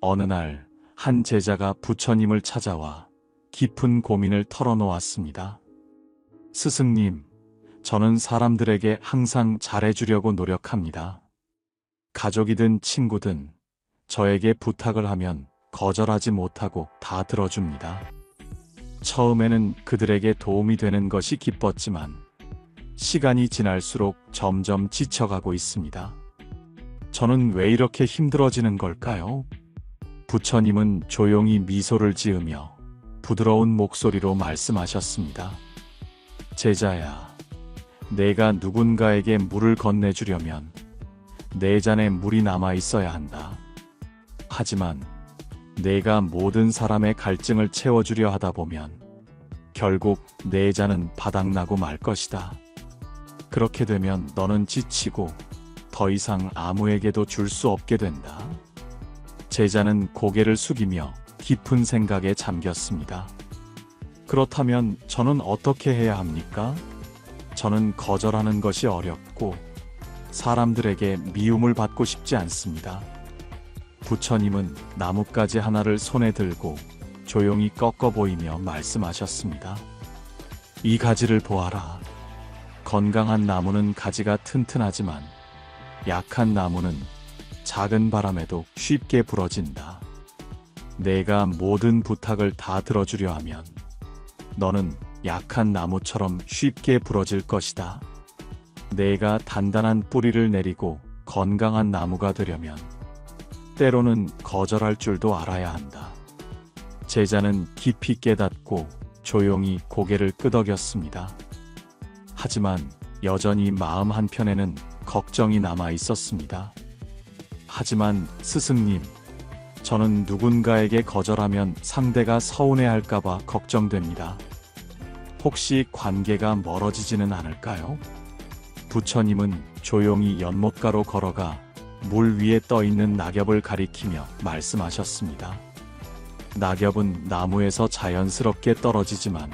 어느 날 한 제자가 부처님을 찾아와 깊은 고민을 털어놓았습니다. 스승님, 저는 사람들에게 항상 잘해주려고 노력합니다. 가족이든 친구든 저에게 부탁을 하면 거절하지 못하고 다 들어줍니다. 처음에는 그들에게 도움이 되는 것이 기뻤지만 시간이 지날수록 점점 지쳐가고 있습니다. 저는 왜 이렇게 힘들어지는 걸까요? 부처님은 조용히 미소를 지으며 부드러운 목소리로 말씀하셨습니다. 제자야, 내가 누군가에게 물을 건네주려면 내 잔에 물이 남아 있어야 한다. 하지만 내가 모든 사람의 갈증을 채워주려 하다 보면 결국 내 잔은 바닥나고 말 것이다. 그렇게 되면 너는 지치고 더 이상 아무에게도 줄 수 없게 된다. 제자는 고개를 숙이며 깊은 생각에 잠겼습니다. 그렇다면 저는 어떻게 해야 합니까? 저는 거절하는 것이 어렵고 사람들에게 미움을 받고 싶지 않습니다. 부처님은 나뭇가지 하나를 손에 들고 조용히 꺾어 보이며 말씀하셨습니다. 이 가지를 보아라. 건강한 나무는 가지가 튼튼하지만 약한 나무는 작은 바람에도 쉽게 부러진다. 내가 모든 부탁을 다 들어주려 하면 너는 약한 나무처럼 쉽게 부러질 것이다. 내가 단단한 뿌리를 내리고 건강한 나무가 되려면 때로는 거절할 줄도 알아야 한다. 제자는 깊이 깨닫고 조용히 고개를 끄덕였습니다. 하지만 여전히 마음 한편에는 걱정이 남아 있었습니다. 하지만 스승님, 저는 누군가에게 거절하면 상대가 서운해할까봐 걱정됩니다. 혹시 관계가 멀어지지는 않을까요? 부처님은 조용히 연못가로 걸어가 물 위에 떠있는 낙엽을 가리키며 말씀하셨습니다. 낙엽은 나무에서 자연스럽게 떨어지지만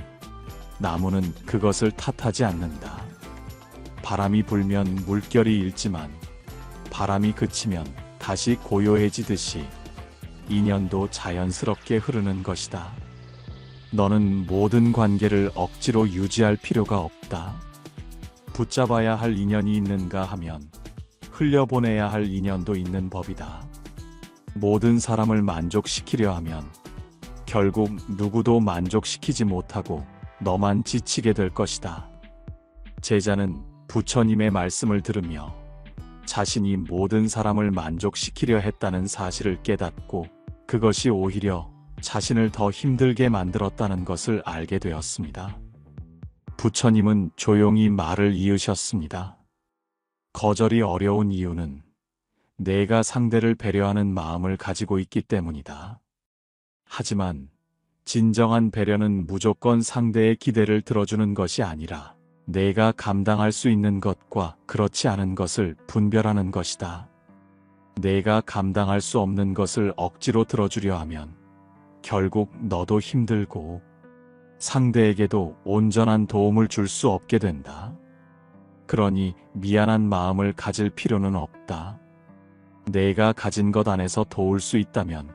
나무는 그것을 탓하지 않는다. 바람이 불면 물결이 일지만 바람이 그치면 다시 고요해지듯이 인연도 자연스럽게 흐르는 것이다. 너는 모든 관계를 억지로 유지할 필요가 없다. 붙잡아야 할 인연이 있는가 하면 흘려보내야 할 인연도 있는 법이다. 모든 사람을 만족시키려 하면 결국 누구도 만족시키지 못하고 너만 지치게 될 것이다. 제자는 부처님의 말씀을 들으며 자신이 모든 사람을 만족시키려 했다는 사실을 깨닫고 그것이 오히려 자신을 더 힘들게 만들었다는 것을 알게 되었습니다. 부처님은 조용히 말을 이으셨습니다. 거절이 어려운 이유는 내가 상대를 배려하는 마음을 가지고 있기 때문이다. 하지만 진정한 배려는 무조건 상대의 기대를 들어주는 것이 아니라 내가 감당할 수 있는 것과 그렇지 않은 것을 분별하는 것이다. 내가 감당할 수 없는 것을 억지로 들어주려 하면 결국 너도 힘들고 상대에게도 온전한 도움을 줄 수 없게 된다. 그러니 미안한 마음을 가질 필요는 없다. 내가 가진 것 안에서 도울 수 있다면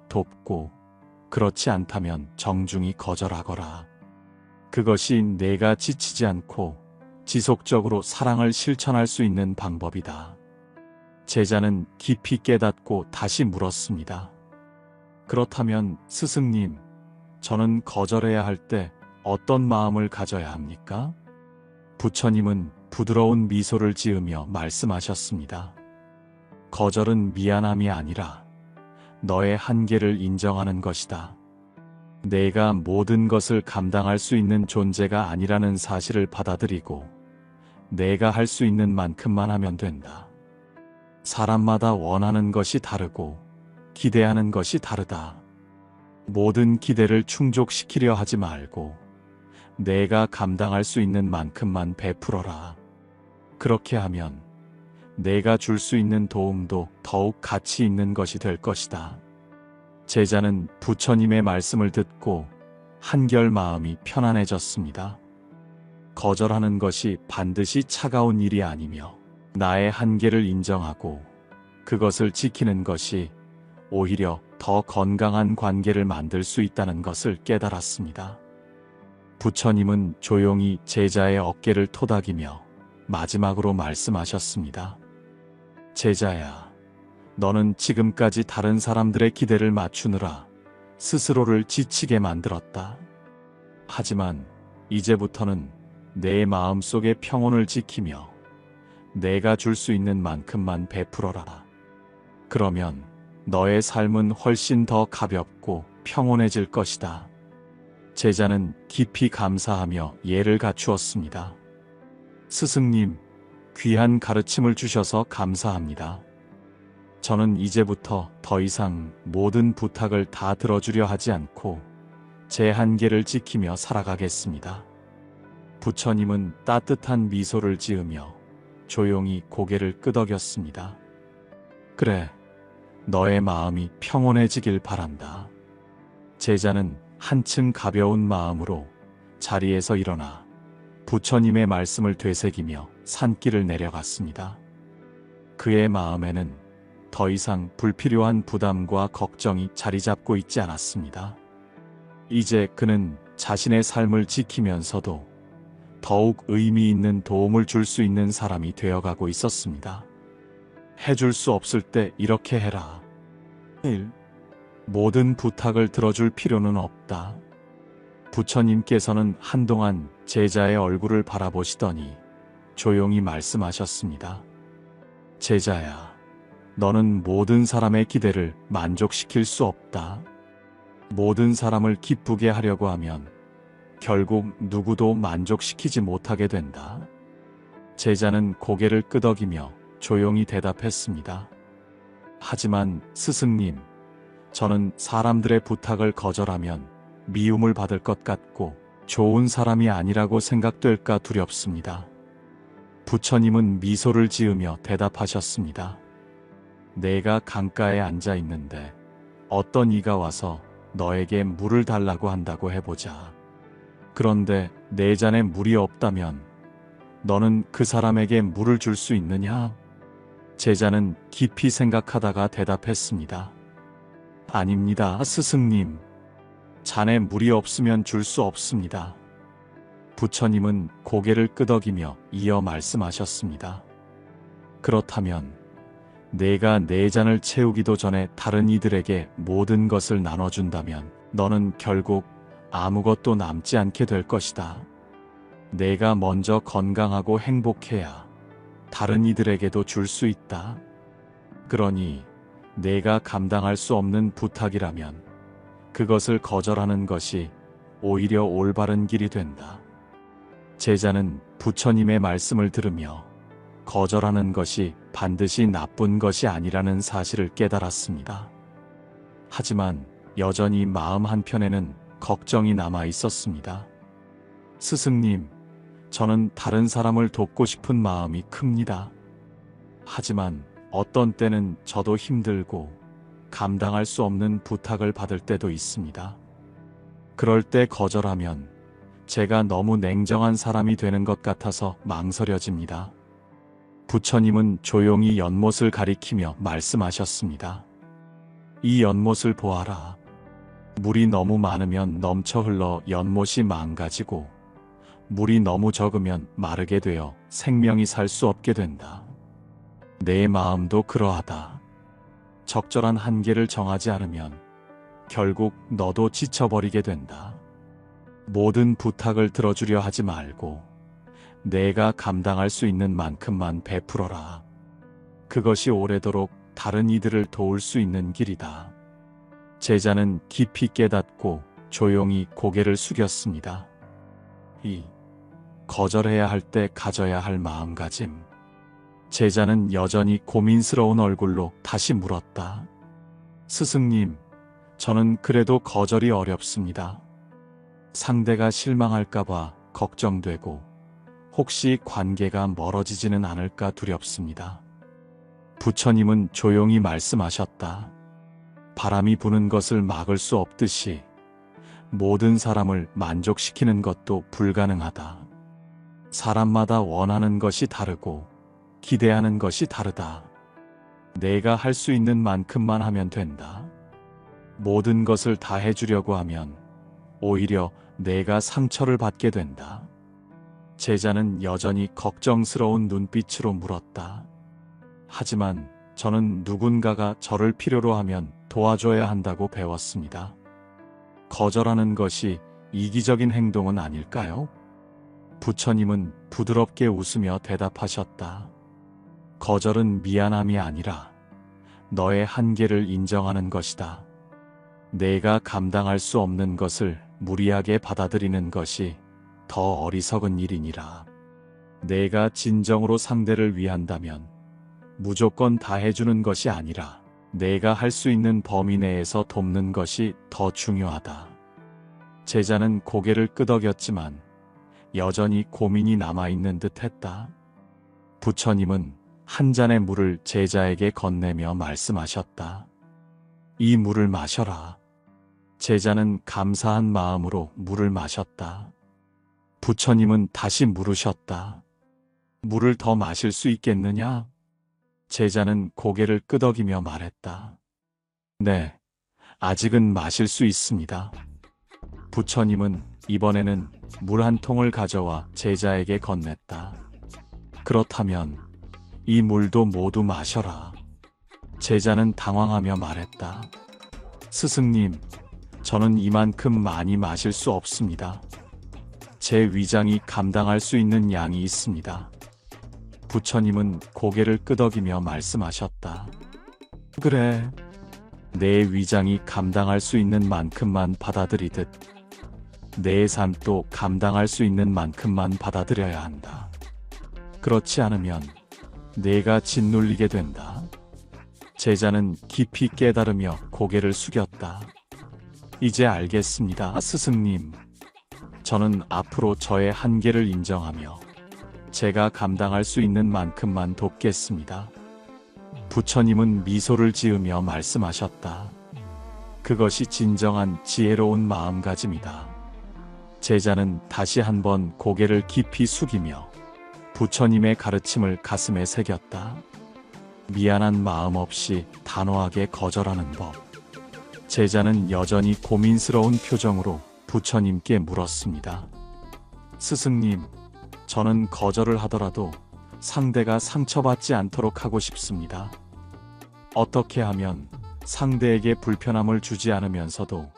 돕고 그렇지 않다면 정중히 거절하거라. 그것이 내가 지치지 않고 지속적으로 사랑을 실천할 수 있는 방법이다. 제자는 깊이 깨닫고 다시 물었습니다. 그렇다면 스승님, 저는 거절해야 할 때 어떤 마음을 가져야 합니까? 부처님은 부드러운 미소를 지으며 말씀하셨습니다. 거절은 미안함이 아니라 너의 한계를 인정하는 것이다. 내가 모든 것을 감당할 수 있는 존재가 아니라는 사실을 받아들이고 내가 할 수 있는 만큼만 하면 된다. 사람마다 원하는 것이 다르고 기대하는 것이 다르다. 모든 기대를 충족시키려 하지 말고 내가 감당할 수 있는 만큼만 베풀어라. 그렇게 하면 내가 줄 수 있는 도움도 더욱 가치 있는 것이 될 것이다. 제자는 부처님의 말씀을 듣고 한결 마음이 편안해졌습니다. 거절하는 것이 반드시 차가운 일이 아니며 나의 한계를 인정하고 그것을 지키는 것이 오히려 더 더 건강한 관계를 만들 수 있다는 것을 깨달았습니다. 부처님은 조용히 제자의 어깨를 토닥이며 마지막으로 말씀하셨습니다. 제자야, 너는 지금까지 다른 사람들의 기대를 맞추느라 스스로를 지치게 만들었다. 하지만 이제부터는 내 마음속의 평온을 지키며 내가 줄 수 있는 만큼만 베풀어라. 그러면 너의 삶은 훨씬 더 가볍고 평온해질 것이다. 제자는 깊이 감사하며 예를 갖추었습니다. 스승님, 귀한 가르침을 주셔서 감사합니다. 저는 이제부터 더 이상 모든 부탁을 다 들어주려 하지 않고 제 한계를 지키며 살아가겠습니다. 부처님은 따뜻한 미소를 지으며 조용히 고개를 끄덕였습니다. 그래, 너의 마음이 평온해지길 바란다. 제자는 한층 가벼운 마음으로 자리에서 일어나 부처님의 말씀을 되새기며 산길을 내려갔습니다. 그의 마음에는 더 이상 불필요한 부담과 걱정이 자리 잡고 있지 않았습니다. 이제 그는 자신의 삶을 지키면서도 더욱 의미 있는 도움을 줄 수 있는 사람이 되어가고 있었습니다. 해줄 수 없을 때 이렇게 해라. 1. 모든 부탁을 들어줄 필요는 없다. 부처님께서는 한동안 제자의 얼굴을 바라보시더니 조용히 말씀하셨습니다. 제자야, 너는 모든 사람의 기대를 만족시킬 수 없다. 모든 사람을 기쁘게 하려고 하면 결국 누구도 만족시키지 못하게 된다. 제자는 고개를 끄덕이며 조용히 대답했습니다. 하지만 스승님, 저는 사람들의 부탁을 거절하면 미움을 받을 것 같고 좋은 사람이 아니라고 생각될까 두렵습니다. 부처님은 미소를 지으며 대답하셨습니다. 내가 강가에 앉아 있는데 어떤 이가 와서 너에게 물을 달라고 한다고 해보자. 그런데 내 잔에 물이 없다면 너는 그 사람에게 물을 줄 수 있느냐? 제자는 깊이 생각하다가 대답했습니다. 아닙니다, 스승님. 잔에 물이 없으면 줄 수 없습니다. 부처님은 고개를 끄덕이며 이어 말씀하셨습니다. 그렇다면 내가 내 잔을 채우기도 전에 다른 이들에게 모든 것을 나눠준다면 너는 결국 아무것도 남지 않게 될 것이다. 내가 먼저 건강하고 행복해야 다른 이들에게도 줄 수 있다. 그러니 내가 감당할 수 없는 부탁이라면 그것을 거절하는 것이 오히려 올바른 길이 된다. 제자는 부처님의 말씀을 들으며 거절하는 것이 반드시 나쁜 것이 아니라는 사실을 깨달았습니다. 하지만 여전히 마음 한편에는 걱정이 남아 있었습니다. 스승님, 저는 다른 사람을 돕고 싶은 마음이 큽니다. 하지만 어떤 때는 저도 힘들고 감당할 수 없는 부탁을 받을 때도 있습니다. 그럴 때 거절하면 제가 너무 냉정한 사람이 되는 것 같아서 망설여집니다. 부처님은 조용히 연못을 가리키며 말씀하셨습니다. 이 연못을 보아라. 물이 너무 많으면 넘쳐 흘러 연못이 망가지고 물이 너무 적으면 마르게 되어 생명이 살 수 없게 된다. 내 마음도 그러하다. 적절한 한계를 정하지 않으면 결국 너도 지쳐버리게 된다. 모든 부탁을 들어주려 하지 말고 내가 감당할 수 있는 만큼만 베풀어라. 그것이 오래도록 다른 이들을 도울 수 있는 길이다. 제자는 깊이 깨닫고 조용히 고개를 숙였습니다. 거절해야 할 때 가져야 할 마음가짐. 제자는 여전히 고민스러운 얼굴로 다시 물었다. 스승님, 저는 그래도 거절이 어렵습니다. 상대가 실망할까봐 걱정되고 혹시 관계가 멀어지지는 않을까 두렵습니다. 부처님은 조용히 말씀하셨다. 바람이 부는 것을 막을 수 없듯이 모든 사람을 만족시키는 것도 불가능하다. 사람마다 원하는 것이 다르고 기대하는 것이 다르다. 내가 할 수 있는 만큼만 하면 된다. 모든 것을 다 해주려고 하면 오히려 내가 상처를 받게 된다. 제자는 여전히 걱정스러운 눈빛으로 물었다. 하지만 저는 누군가가 저를 필요로 하면 도와줘야 한다고 배웠습니다. 거절하는 것이 이기적인 행동은 아닐까요? 부처님은 부드럽게 웃으며 대답하셨다. 거절은 미안함이 아니라 너의 한계를 인정하는 것이다. 내가 감당할 수 없는 것을 무리하게 받아들이는 것이 더 어리석은 일이니라. 내가 진정으로 상대를 위한다면 무조건 다 해주는 것이 아니라 내가 할 수 있는 범위 내에서 돕는 것이 더 중요하다. 제자는 고개를 끄덕였지만 여전히 고민이 남아있는 듯 했다. 부처님은 한 잔의 물을 제자에게 건네며 말씀하셨다. 이 물을 마셔라. 제자는 감사한 마음으로 물을 마셨다. 부처님은 다시 물으셨다. 물을 더 마실 수 있겠느냐? 제자는 고개를 끄덕이며 말했다. 네, 아직은 마실 수 있습니다. 부처님은 이번에는 물 한 통을 가져와 제자에게 건넸다. 그렇다면 이 물도 모두 마셔라. 제자는 당황하며 말했다. 스승님, 저는 이만큼 많이 마실 수 없습니다. 제 위장이 감당할 수 있는 양이 있습니다. 부처님은 고개를 끄덕이며 말씀하셨다. 그래, 내 위장이 감당할 수 있는 만큼만 받아들이듯 내 삶도 감당할 수 있는 만큼만 받아들여야 한다. 그렇지 않으면 내가 짓눌리게 된다. 제자는 깊이 깨달으며 고개를 숙였다. 이제 알겠습니다, 스승님. 저는 앞으로 저의 한계를 인정하며 제가 감당할 수 있는 만큼만 돕겠습니다. 부처님은 미소를 지으며 말씀하셨다. 그것이 진정한 지혜로운 마음가짐이다. 제자는 다시 한번 고개를 깊이 숙이며 부처님의 가르침을 가슴에 새겼다. 미안한 마음 없이 단호하게 거절하는 법. 제자는 여전히 고민스러운 표정으로 부처님께 물었습니다. 스승님, 저는 거절을 하더라도 상대가 상처받지 않도록 하고 싶습니다. 어떻게 하면 상대에게 불편함을 주지 않으면서도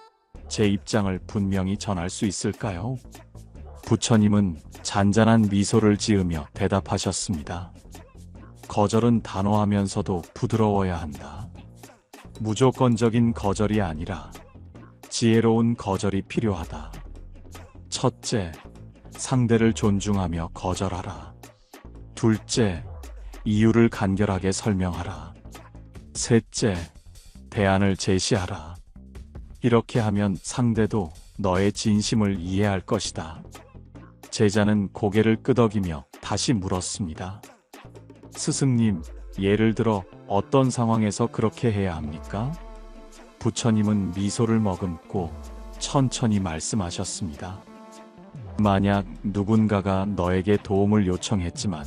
제 입장을 분명히 전할 수 있을까요? 부처님은 잔잔한 미소를 지으며 대답하셨습니다. 거절은 단호하면서도 부드러워야 한다. 무조건적인 거절이 아니라 지혜로운 거절이 필요하다. 첫째, 상대를 존중하며 거절하라. 둘째, 이유를 간결하게 설명하라. 셋째, 대안을 제시하라. 이렇게 하면 상대도 너의 진심을 이해할 것이다. 제자는 고개를 끄덕이며 다시 물었습니다. 스승님, 예를 들어 어떤 상황에서 그렇게 해야 합니까? 부처님은 미소를 머금고 천천히 말씀하셨습니다. 만약 누군가가 너에게 도움을 요청했지만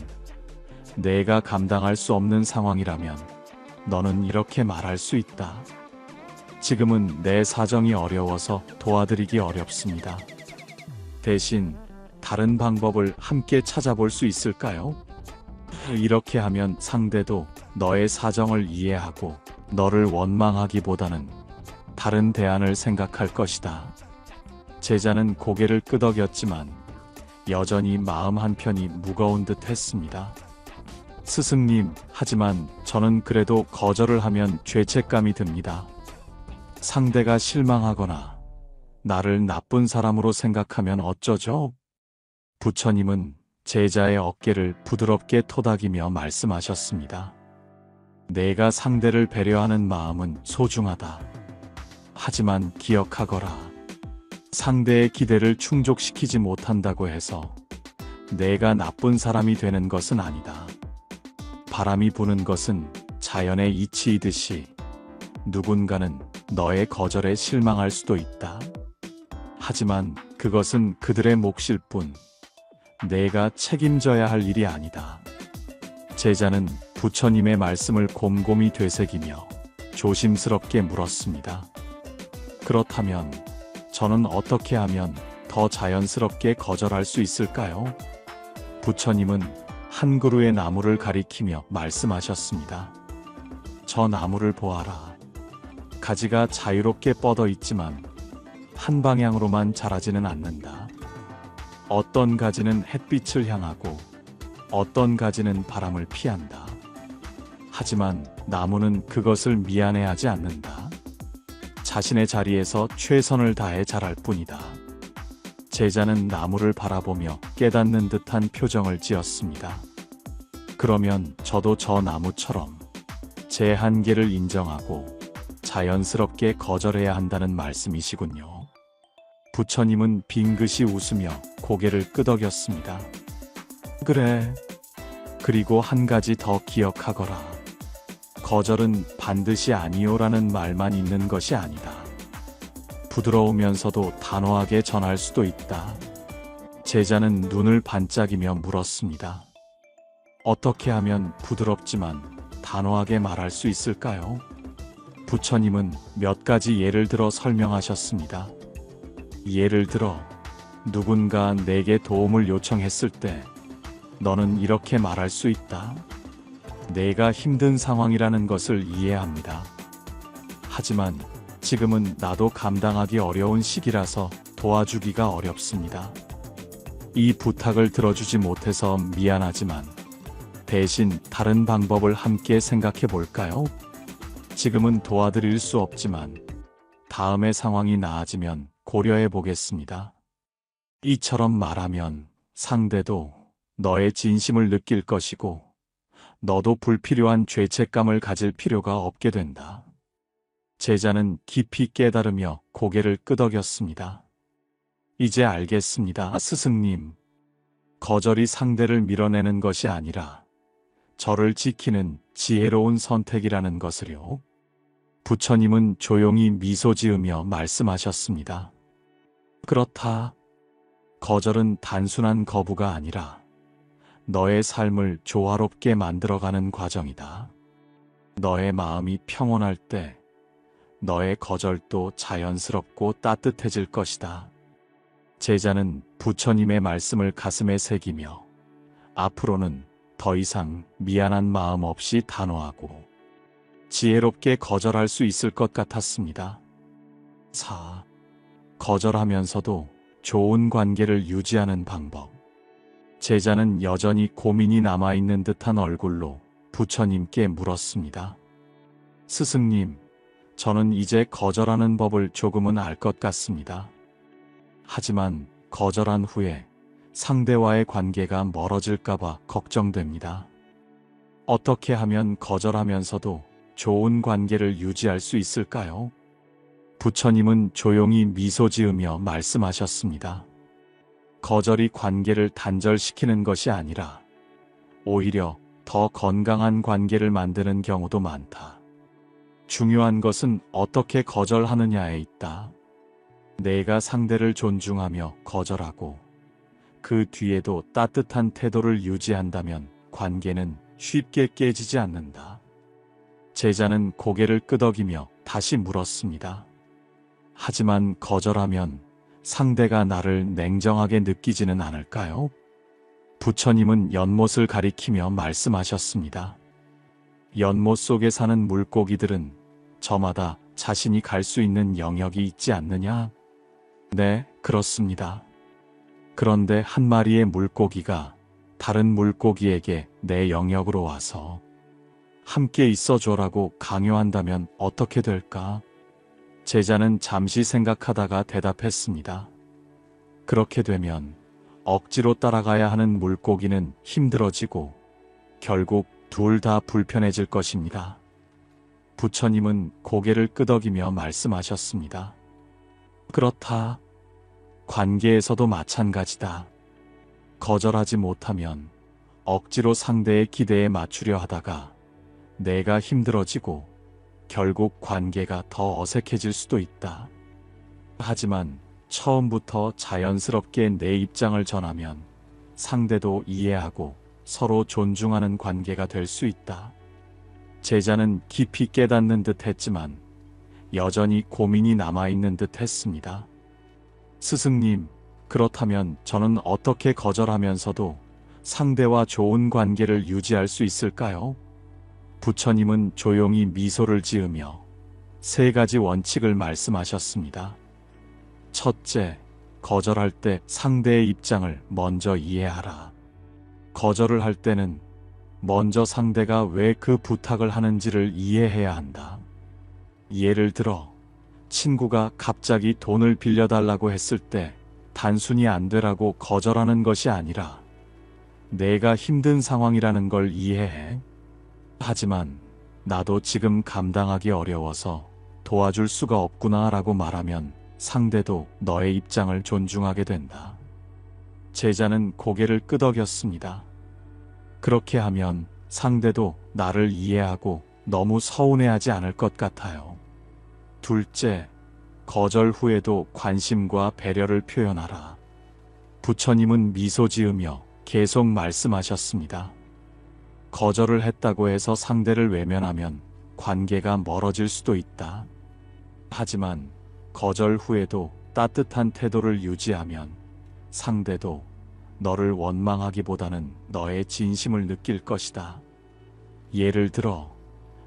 내가 감당할 수 없는 상황이라면 너는 이렇게 말할 수 있다. 지금은 내 사정이 어려워서 도와드리기 어렵습니다. 대신 다른 방법을 함께 찾아볼 수 있을까요? 이렇게 하면 상대도 너의 사정을 이해하고 너를 원망하기보다는 다른 대안을 생각할 것이다. 제자는 고개를 끄덕였지만 여전히 마음 한편이 무거운 듯 했습니다. 스승님, 하지만 저는 그래도 거절을 하면 죄책감이 듭니다. 상대가 실망하거나 나를 나쁜 사람으로 생각하면 어쩌죠? 부처님은 제자의 어깨를 부드럽게 토닥이며 말씀하셨습니다. 내가 상대를 배려하는 마음은 소중하다. 하지만 기억하거라. 상대의 기대를 충족시키지 못한다고 해서 내가 나쁜 사람이 되는 것은 아니다. 바람이 부는 것은 자연의 이치이듯이 누군가는 너의 거절에 실망할 수도 있다. 하지만 그것은 그들의 몫일 뿐 내가 책임져야 할 일이 아니다. 제자는 부처님의 말씀을 곰곰이 되새기며 조심스럽게 물었습니다. 그렇다면 저는 어떻게 하면 더 자연스럽게 거절할 수 있을까요? 부처님은 한 그루의 나무를 가리키며 말씀하셨습니다. 저 나무를 보아라. 가지가 자유롭게 뻗어 있지만 한 방향으로만 자라지는 않는다. 어떤 가지는 햇빛을 향하고 어떤 가지는 바람을 피한다. 하지만 나무는 그것을 미안해하지 않는다. 자신의 자리에서 최선을 다해 자랄 뿐이다. 제자는 나무를 바라보며 깨닫는 듯한 표정을 지었습니다. 그러면 저도 저 나무처럼 제 한계를 인정하고 자연스럽게 거절해야 한다는 말씀이시군요. 부처님은 빙긋이 웃으며 고개를 끄덕였습니다. 그래. 그리고 한 가지 더 기억하거라. 거절은 반드시 아니요라는 말만 있는 것이 아니다. 부드러우면서도 단호하게 전할 수도 있다. 제자는 눈을 반짝이며 물었습니다. 어떻게 하면 부드럽지만 단호하게 말할 수 있을까요? 부처님은 몇 가지 예를 들어 설명하셨습니다. 예를 들어, 누군가 내게 도움을 요청했을 때 너는 이렇게 말할 수 있다. 내가 힘든 상황이라는 것을 이해합니다. 하지만 지금은 나도 감당하기 어려운 시기라서 도와주기가 어렵습니다. 이 부탁을 들어주지 못해서 미안하지만 대신 다른 방법을 함께 생각해 볼까요? 지금은 도와드릴 수 없지만 다음에 상황이 나아지면 고려해 보겠습니다. 이처럼 말하면 상대도 너의 진심을 느낄 것이고 너도 불필요한 죄책감을 가질 필요가 없게 된다. 제자는 깊이 깨달으며 고개를 끄덕였습니다. 이제 알겠습니다, 스승님. 거절이 상대를 밀어내는 것이 아니라 저를 지키는 지혜로운 선택이라는 것을요. 부처님은 조용히 미소 지으며 말씀하셨습니다. 그렇다. 거절은 단순한 거부가 아니라 너의 삶을 조화롭게 만들어가는 과정이다. 너의 마음이 평온할 때 너의 거절도 자연스럽고 따뜻해질 것이다. 제자는 부처님의 말씀을 가슴에 새기며 앞으로는 더 이상 미안한 마음 없이 단호하고 지혜롭게 거절할 수 있을 것 같았습니다. 4. 거절하면서도 좋은 관계를 유지하는 방법. 제자는 여전히 고민이 남아있는 듯한 얼굴로 부처님께 물었습니다. 스승님, 저는 이제 거절하는 법을 조금은 알 것 같습니다. 하지만 거절한 후에 상대와의 관계가 멀어질까봐 걱정됩니다. 어떻게 하면 거절하면서도 좋은 관계를 유지할 수 있을까요? 부처님은 조용히 미소 지으며 말씀하셨습니다. 거절이 관계를 단절시키는 것이 아니라 오히려 더 건강한 관계를 만드는 경우도 많다. 중요한 것은 어떻게 거절하느냐에 있다. 내가 상대를 존중하며 거절하고 그 뒤에도 따뜻한 태도를 유지한다면 관계는 쉽게 깨지지 않는다. 제자는 고개를 끄덕이며 다시 물었습니다. 하지만 거절하면 상대가 나를 냉정하게 느끼지는 않을까요? 부처님은 연못을 가리키며 말씀하셨습니다. 연못 속에 사는 물고기들은 저마다 자신이 갈 수 있는 영역이 있지 않느냐? 네, 그렇습니다. 그런데 한 마리의 물고기가 다른 물고기에게 내 영역으로 와서 함께 있어줘라고 강요한다면 어떻게 될까? 제자는 잠시 생각하다가 대답했습니다. 그렇게 되면 억지로 따라가야 하는 물고기는 힘들어지고 결국 둘 다 불편해질 것입니다. 부처님은 고개를 끄덕이며 말씀하셨습니다. 그렇다. 관계에서도 마찬가지다. 거절하지 못하면 억지로 상대의 기대에 맞추려 하다가 내가 힘들어지고 결국 관계가 더 어색해질 수도 있다. 하지만 처음부터 자연스럽게 내 입장을 전하면 상대도 이해하고 서로 존중하는 관계가 될 수 있다. 제자는 깊이 깨닫는 듯 했지만 여전히 고민이 남아있는 듯 했습니다. 스승님, 그렇다면 저는 어떻게 거절하면서도 상대와 좋은 관계를 유지할 수 있을까요? 부처님은 조용히 미소를 지으며 3가지 원칙을 말씀하셨습니다. 첫째, 거절할 때 상대의 입장을 먼저 이해하라. 거절을 할 때는 먼저 상대가 왜 그 부탁을 하는지를 이해해야 한다. 예를 들어, 친구가 갑자기 돈을 빌려달라고 했을 때 단순히 안 되라고 거절하는 것이 아니라 내가 힘든 상황이라는 걸 이해해. 하지만 나도 지금 감당하기 어려워서 도와줄 수가 없구나 라고 말하면 상대도 너의 입장을 존중하게 된다. 제자는 고개를 끄덕였습니다. 그렇게 하면 상대도 나를 이해하고 너무 서운해하지 않을 것 같아요. 둘째, 거절 후에도 관심과 배려를 표현하라. 부처님은 미소 지으며 계속 말씀하셨습니다. 거절을 했다고 해서 상대를 외면하면 관계가 멀어질 수도 있다. 하지만 거절 후에도 따뜻한 태도를 유지하면 상대도 너를 원망하기보다는 너의 진심을 느낄 것이다. 예를 들어,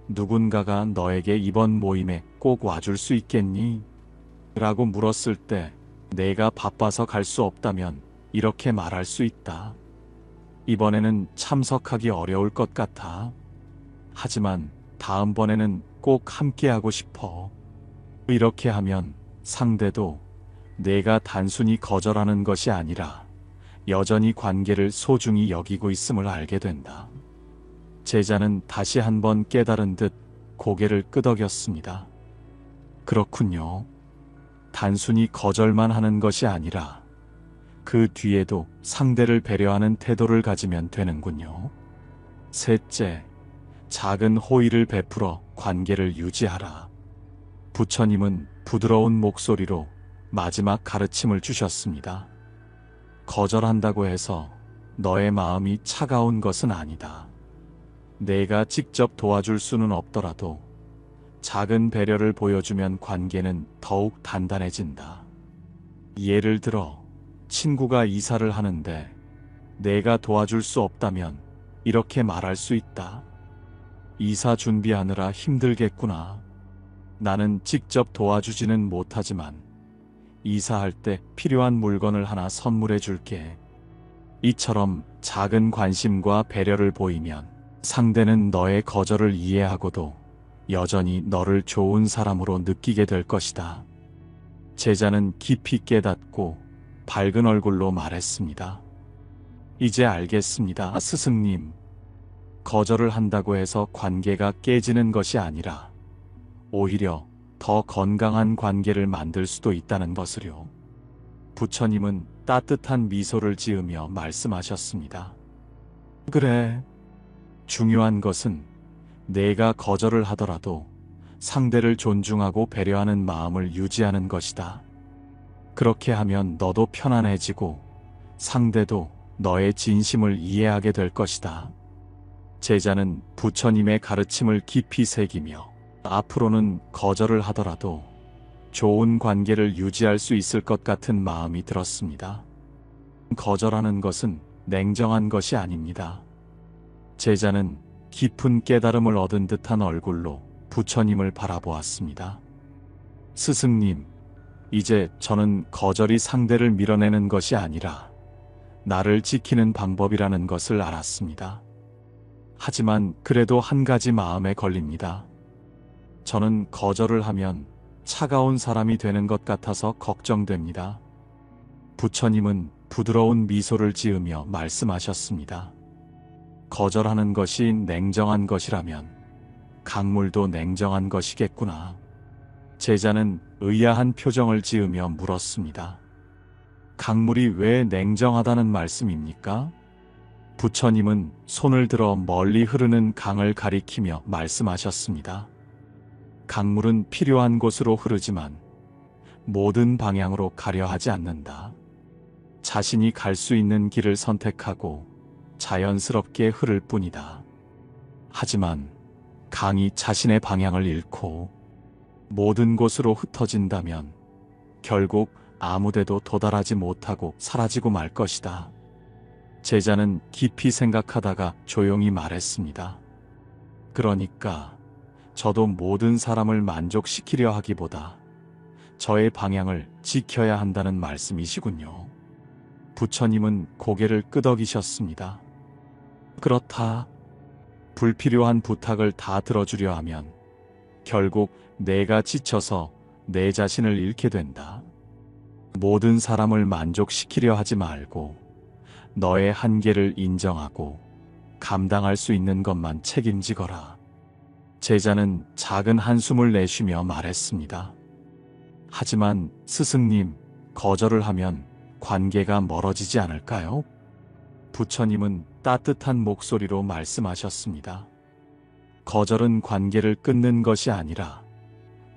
누군가가 너에게 이번 모임에 꼭 와줄 수 있겠니? 라고 물었을 때 내가 바빠서 갈 수 없다면 이렇게 말할 수 있다. 이번에는 참석하기 어려울 것 같아. 하지만 다음번에는 꼭 함께하고 싶어. 이렇게 하면 상대도 내가 단순히 거절하는 것이 아니라 여전히 관계를 소중히 여기고 있음을 알게 된다. 제자는 다시 한번 깨달은 듯 고개를 끄덕였습니다. 그렇군요. 단순히 거절만 하는 것이 아니라 그 뒤에도 상대를 배려하는 태도를 가지면 되는군요. 셋째, 작은 호의를 베풀어 관계를 유지하라. 부처님은 부드러운 목소리로 마지막 가르침을 주셨습니다. 거절한다고 해서 너의 마음이 차가운 것은 아니다. 내가 직접 도와줄 수는 없더라도 작은 배려를 보여주면 관계는 더욱 단단해진다. 예를 들어, 친구가 이사를 하는데 내가 도와줄 수 없다면 이렇게 말할 수 있다. 이사 준비하느라 힘들겠구나. 나는 직접 도와주지는 못하지만 이사할 때 필요한 물건을 하나 선물해 줄게. 이처럼 작은 관심과 배려를 보이면 상대는 너의 거절을 이해하고도 여전히 너를 좋은 사람으로 느끼게 될 것이다. 제자는 깊이 깨닫고 밝은 얼굴로 말했습니다. 이제 알겠습니다, 스승님. 거절을 한다고 해서 관계가 깨지는 것이 아니라 오히려 더 건강한 관계를 만들 수도 있다는 것을요. 부처님은 따뜻한 미소를 지으며 말씀하셨습니다. 그래. 중요한 것은 내가 거절을 하더라도 상대를 존중하고 배려하는 마음을 유지하는 것이다. 그렇게 하면 너도 편안해지고 상대도 너의 진심을 이해하게 될 것이다. 제자는 부처님의 가르침을 깊이 새기며 앞으로는 거절을 하더라도 좋은 관계를 유지할 수 있을 것 같은 마음이 들었습니다. 거절하는 것은 냉정한 것이 아닙니다. 제자는 깊은 깨달음을 얻은 듯한 얼굴로 부처님을 바라보았습니다. 스승님, 이제 저는 거절이 상대를 밀어내는 것이 아니라 나를 지키는 방법이라는 것을 알았습니다. 하지만 그래도 한 가지 마음에 걸립니다. 저는 거절을 하면 차가운 사람이 되는 것 같아서 걱정됩니다. 부처님은 부드러운 미소를 지으며 말씀하셨습니다. 거절하는 것이 냉정한 것이라면 강물도 냉정한 것이겠구나. 제자는 의아한 표정을 지으며 물었습니다. 강물이 왜 냉정하다는 말씀입니까? 부처님은 손을 들어 멀리 흐르는 강을 가리키며 말씀하셨습니다. 강물은 필요한 곳으로 흐르지만 모든 방향으로 가려 하지 않는다. 자신이 갈 수 있는 길을 선택하고 자연스럽게 흐를 뿐이다. 하지만 강이 자신의 방향을 잃고 모든 곳으로 흩어진다면 결국 아무데도 도달하지 못하고 사라지고 말 것이다. 제자는 깊이 생각하다가 조용히 말했습니다. 그러니까 저도 모든 사람을 만족시키려 하기보다 저의 방향을 지켜야 한다는 말씀이시군요. 부처님은 고개를 끄덕이셨습니다. 그렇다. 불필요한 부탁을 다 들어주려 하면 결국 내가 지쳐서 내 자신을 잃게 된다. 모든 사람을 만족시키려 하지 말고 너의 한계를 인정하고 감당할 수 있는 것만 책임지거라. 제자는 작은 한숨을 내쉬며 말했습니다. 하지만 스승님, 거절을 하면 관계가 멀어지지 않을까요? 부처님은 따뜻한 목소리로 말씀하셨습니다. 거절은 관계를 끊는 것이 아니라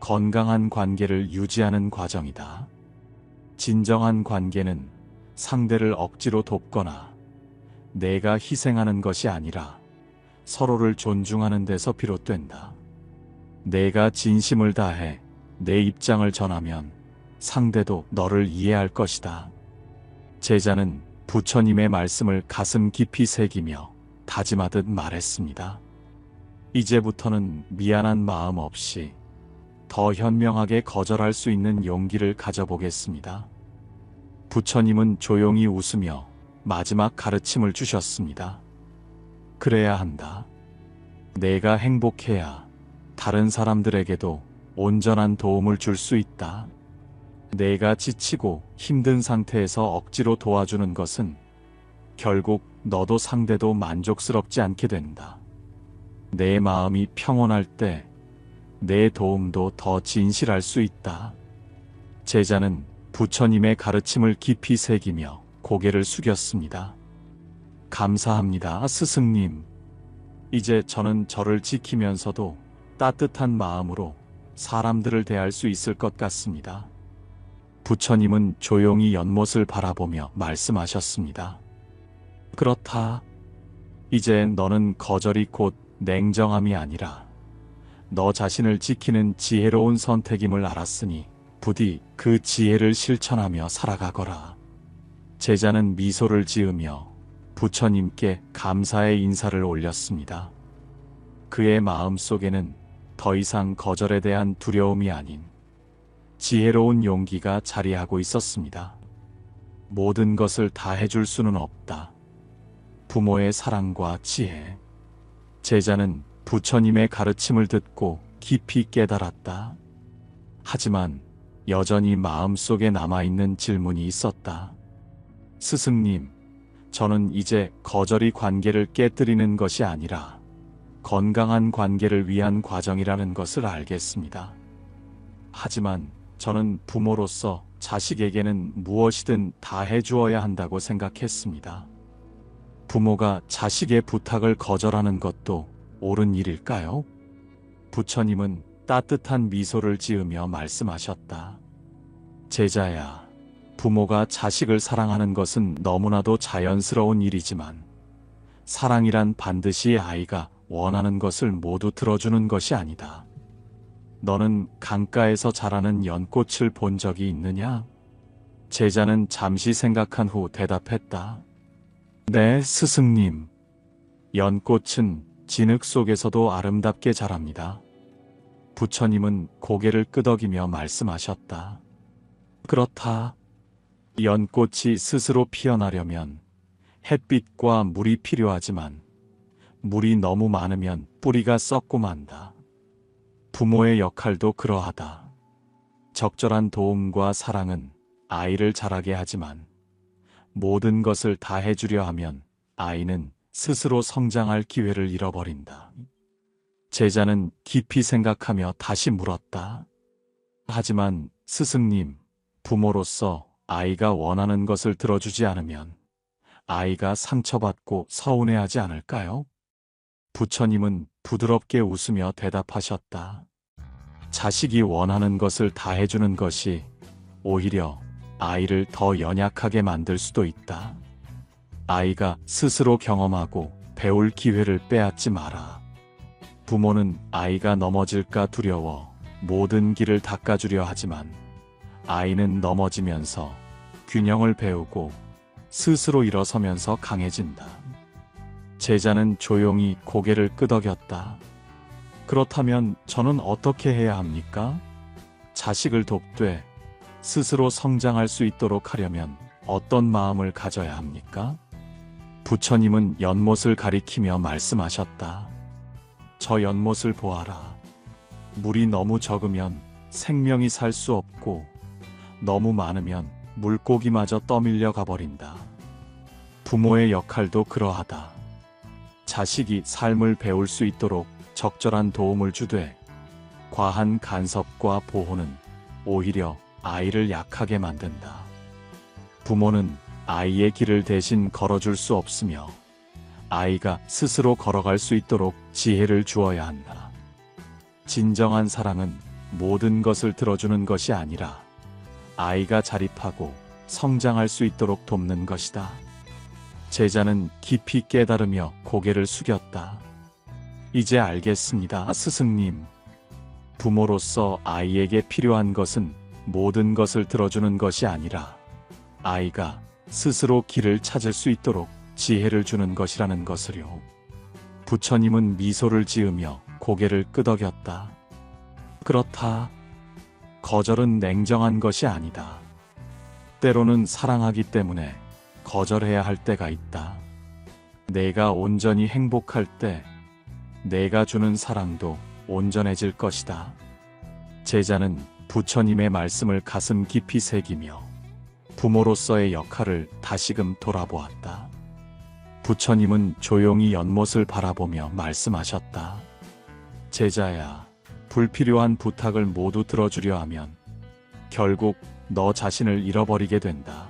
건강한 관계를 유지하는 과정이다. 진정한 관계는 상대를 억지로 돕거나 내가 희생하는 것이 아니라 서로를 존중하는 데서 비롯된다. 내가 진심을 다해 내 입장을 전하면 상대도 너를 이해할 것이다. 제자는 부처님의 말씀을 가슴 깊이 새기며 다짐하듯 말했습니다. 이제부터는 미안한 마음 없이 더 현명하게 거절할 수 있는 용기를 가져보겠습니다. 부처님은 조용히 웃으며 마지막 가르침을 주셨습니다. 그래야 한다. 내가 행복해야 다른 사람들에게도 온전한 도움을 줄 수 있다. 내가 지치고 힘든 상태에서 억지로 도와주는 것은 결국 너도 상대도 만족스럽지 않게 된다. 내 마음이 평온할 때 내 도움도 더 진실할 수 있다. 제자는 부처님의 가르침을 깊이 새기며 고개를 숙였습니다. 감사합니다, 스승님. 이제 저는 저를 지키면서도 따뜻한 마음으로 사람들을 대할 수 있을 것 같습니다. 부처님은 조용히 연못을 바라보며 말씀하셨습니다. 그렇다. 이제 너는 거절이 곧 냉정함이 아니라 너 자신을 지키는 지혜로운 선택임을 알았으니 부디 그 지혜를 실천하며 살아가거라. 제자는 미소를 지으며 부처님께 감사의 인사를 올렸습니다. 그의 마음속에는 더 이상 거절에 대한 두려움이 아닌 지혜로운 용기가 자리하고 있었습니다. 모든 것을 다 해줄 수는 없다. 부모의 사랑과 지혜. 제자는 부처님의 가르침을 듣고 깊이 깨달았다. 하지만 여전히 마음속에 남아있는 질문이 있었다. 스승님, 저는 이제 거절이 관계를 깨뜨리는 것이 아니라 건강한 관계를 위한 과정이라는 것을 알겠습니다. 하지만 저는 부모로서 자식에게는 무엇이든 다 해주어야 한다고 생각했습니다. 부모가 자식의 부탁을 거절하는 것도 옳은 일일까요? 부처님은 따뜻한 미소를 지으며 말씀하셨다. 제자야, 부모가 자식을 사랑하는 것은 너무나도 자연스러운 일이지만 사랑이란 반드시 아이가 원하는 것을 모두 들어주는 것이 아니다. 너는 강가에서 자라는 연꽃을 본 적이 있느냐? 제자는 잠시 생각한 후 대답했다. 네, 스승님. 연꽃은 진흙 속에서도 아름답게 자랍니다. 부처님은 고개를 끄덕이며 말씀하셨다. 그렇다. 연꽃이 스스로 피어나려면 햇빛과 물이 필요하지만 물이 너무 많으면 뿌리가 썩고 만다. 부모의 역할도 그러하다. 적절한 도움과 사랑은 아이를 자라게 하지만 모든 것을 다 해주려 하면 아이는 스스로 성장할 기회를 잃어버린다. 제자는 깊이 생각하며 다시 물었다. 하지만 스승님, 부모로서 아이가 원하는 것을 들어주지 않으면 아이가 상처받고 서운해하지 않을까요? 부처님은 부드럽게 웃으며 대답하셨다. 자식이 원하는 것을 다 해주는 것이 오히려 아이를 더 연약하게 만들 수도 있다. 아이가 스스로 경험하고 배울 기회를 빼앗지 마라. 부모는 아이가 넘어질까 두려워 모든 길을 닦아주려 하지만 아이는 넘어지면서 균형을 배우고 스스로 일어서면서 강해진다. 제자는 조용히 고개를 끄덕였다. 그렇다면 저는 어떻게 해야 합니까? 자식을 돕되 스스로 성장할 수 있도록 하려면 어떤 마음을 가져야 합니까? 부처님은 연못을 가리키며 말씀하셨다. 저 연못을 보아라. 물이 너무 적으면 생명이 살 수 없고 너무 많으면 물고기마저 떠밀려 가버린다. 부모의 역할도 그러하다. 자식이 삶을 배울 수 있도록 적절한 도움을 주되 과한 간섭과 보호는 오히려 아이를 약하게 만든다. 부모는 아이의 길을 대신 걸어줄 수 없으며 아이가 스스로 걸어갈 수 있도록 지혜를 주어야 한다. 진정한 사랑은 모든 것을 들어주는 것이 아니라 아이가 자립하고 성장할 수 있도록 돕는 것이다. 제자는 깊이 깨달으며 고개를 숙였다. 이제 알겠습니다, 스승님. 부모로서 아이에게 필요한 것은 모든 것을 들어주는 것이 아니라 아이가 스스로 길을 찾을 수 있도록 지혜를 주는 것이라는 것을요. 부처님은 미소를 지으며 고개를 끄덕였다. 그렇다. 거절은 냉정한 것이 아니다. 때로는 사랑하기 때문에 거절해야 할 때가 있다. 내가 온전히 행복할 때 내가 주는 사랑도 온전해질 것이다. 제자는 부처님의 말씀을 가슴 깊이 새기며 부모로서의 역할을 다시금 돌아보았다. 부처님은 조용히 연못을 바라보며 말씀하셨다. 제자야, 불필요한 부탁을 모두 들어주려 하면 결국 너 자신을 잃어버리게 된다.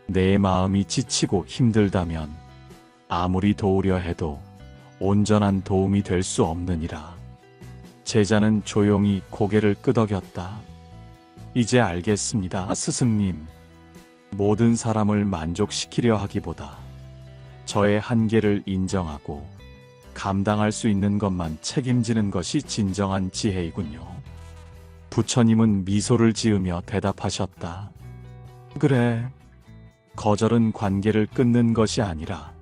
내 마음이 지치고 힘들다면 아무리 도우려 해도 온전한 도움이 될 수 없느니라. 제자는 조용히 고개를 끄덕였다. 이제 알겠습니다, 스승님. 모든 사람을 만족시키려 하기보다 저의 한계를 인정하고 감당할 수 있는 것만 책임지는 것이 진정한 지혜이군요. 부처님은 미소를 지으며 대답하셨다. 그래. 거절은 관계를 끊는 것이 아니라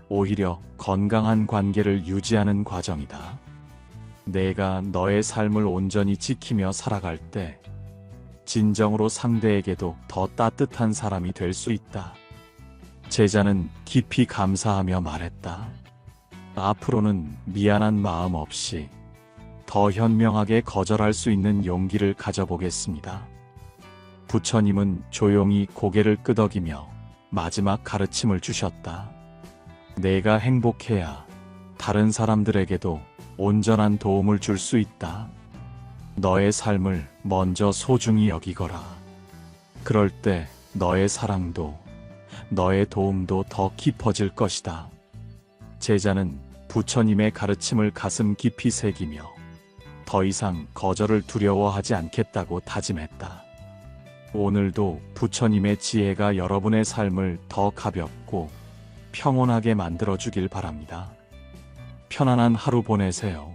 오히려 건강한 관계를 유지하는 과정이다. 내가 너의 삶을 온전히 지키며 살아갈 때 진정으로 상대에게도 더 따뜻한 사람이 될 수 있다. 제자는 깊이 감사하며 말했다. 앞으로는 미안한 마음 없이 더 현명하게 거절할 수 있는 용기를 가져보겠습니다. 부처님은 조용히 고개를 끄덕이며 마지막 가르침을 주셨다. 내가 행복해야 다른 사람들에게도 온전한 도움을 줄 수 있다. 너의 삶을 먼저 소중히 여기거라. 그럴 때 너의 사랑도 너의 도움도 더 깊어질 것이다. 제자는 부처님의 가르침을 가슴 깊이 새기며 더 이상 거절을 두려워하지 않겠다고 다짐했다. 오늘도 부처님의 지혜가 여러분의 삶을 더 가볍고 평온하게 만들어 주길 바랍니다. 편안한 하루 보내세요.